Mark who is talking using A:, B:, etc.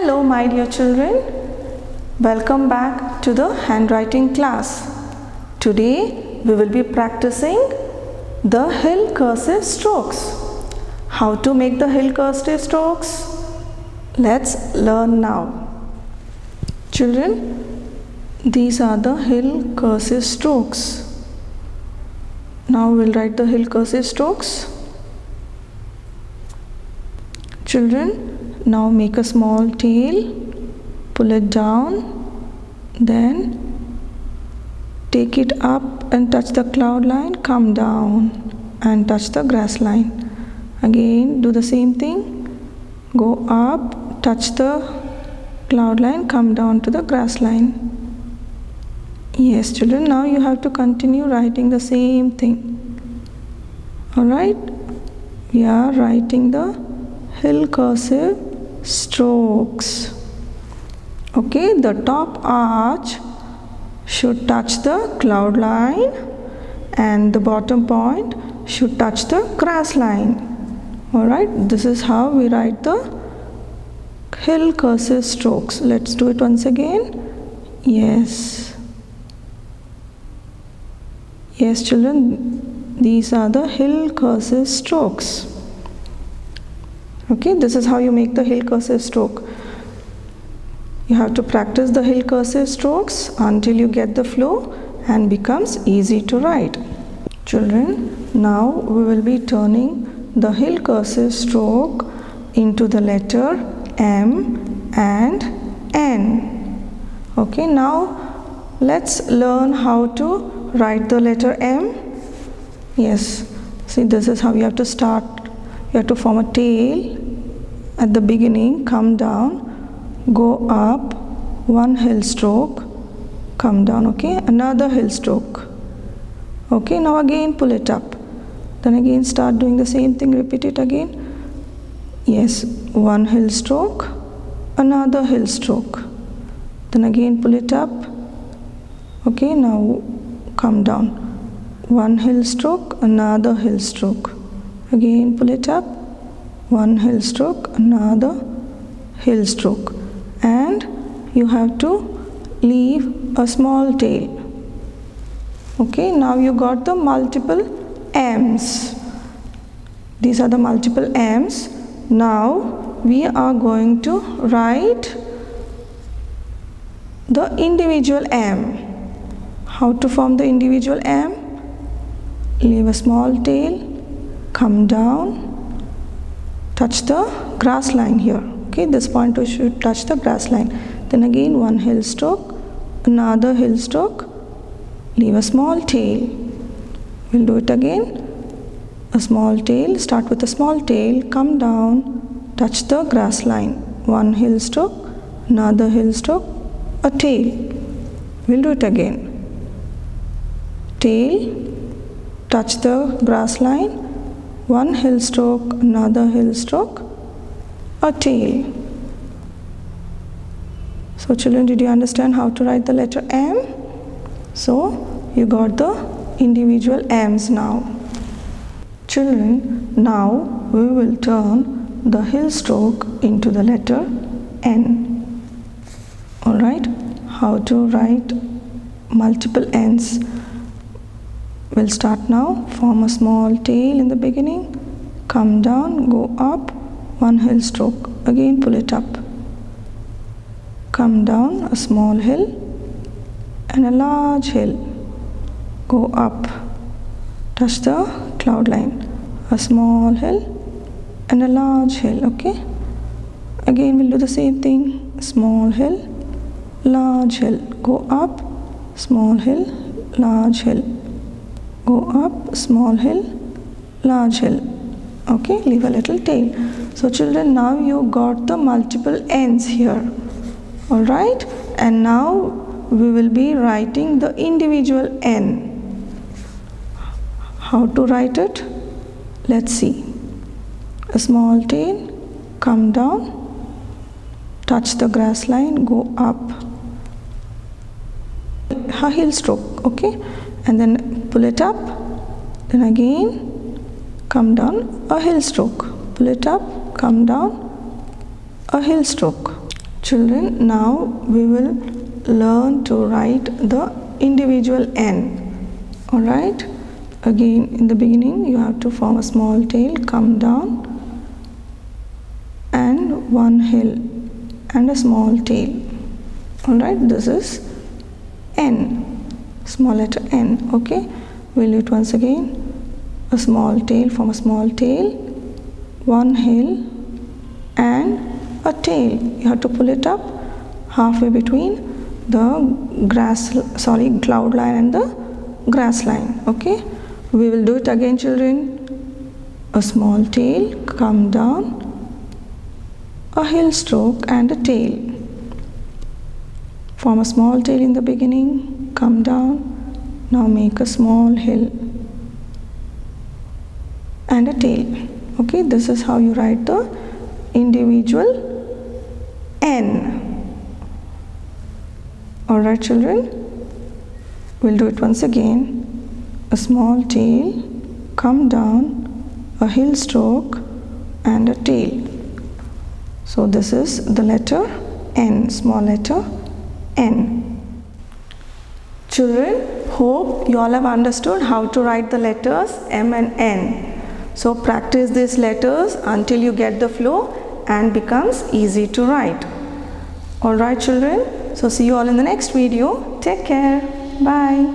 A: Hello my dear children, welcome back to the handwriting class. Today we will be practicing the hill cursive strokes. How to make the hill cursive strokes? Let's learn now. Children, these are the hill cursive strokes. Now we'll write the hill cursive strokes. Children, now make a small tail, pull it down, then take it up and touch the cloud line, come down and touch the grass line. Again do the same thing, go up, touch the cloud line, come down to the grass line. Yes children, now you have to continue writing the same thing. Alright, we are writing the hill cursive strokes. Okay, the top arch should touch the cloud line and the bottom point should touch the grass line. Alright, this is how we write the hill cursive strokes. Let's do it once again. Yes children, these are the hill cursive strokes. Okay, this is how you make the hill cursive stroke. You have to practice the hill cursive strokes until you get the flow and becomes easy to write. Children, now we will be turning the hill cursive stroke into the letter M and N. Okay, now let's learn how to write the letter M. Yes, see, this is how you have to start. You have to form a tail at the beginning, come down, go up, one hill stroke, come down, okay, another hill stroke. Okay, now again pull it up, then again start doing the same thing, repeat it again. Yes, one hill stroke, another hill stroke, then again pull it up. Okay, now come down, one hill stroke, another hill stroke, again pull it up, one hill stroke, another hill stroke, and you have to leave a small tail. Okay, now you got the multiple M's. These are the multiple M's. Now we are going to write the individual M. How to form the individual M? Leave a small tail, come down, touch the grass line here. Okay, this pointer should touch the grass line. Then again one hill stroke, another hill stroke, leave a small tail. We'll do it again. A small tail, start with a small tail, come down, touch the grass line. One hill stroke, another hill stroke, a tail. We'll do it again. Tail, touch the grass line, one hill stroke, another hill stroke, a tail. So children, did you understand how to write the letter M? So you got the individual M's now. Children, now we will turn the hill stroke into the letter N. Alright, how to write multiple N's? We'll start now. Form a small tail in the beginning, come down, go up, one hill stroke, again pull it up, come down, a small hill and a large hill, go up, touch the cloud line, a small hill and a large hill. Okay, again we'll do the same thing, small hill, large hill, go up, small hill, large hill, go up, small hill, large hill. Okay, leave a little tail. So children, now you got the multiple N's here. Alright, and now we will be writing the individual N. How to write it? Let's see. A small tail, come down, touch the grass line, go up, a hill stroke, okay, and then pull it up, then again come down, a hill stroke, pull it up, come down, a hill stroke. Children, now we will learn to write the individual N. Alright? Again, in the beginning, you have to form a small tail, come down, and one hill, and a small tail. Alright? This is N. Small letter N. Okay? We'll do it once again. A small tail, form a small tail, one hill, and a tail. You have to pull it up halfway between the cloud line and the grass line. Okay, we will do it again, children. A small tail, come down, a hill stroke and a tail. Form a small tail in the beginning, come down, now make a small hill and a tail. Okay, this is how you write the individual N. Alright, children, we'll do it once again. A small tail, come down, a hill stroke and a tail. So this is the letter N, small letter N. Children, hope you all have understood how to write the letters M and N. So practice these letters until you get the flow and becomes easy to write. Alright, children, so see you all in the next video. Take care. Bye.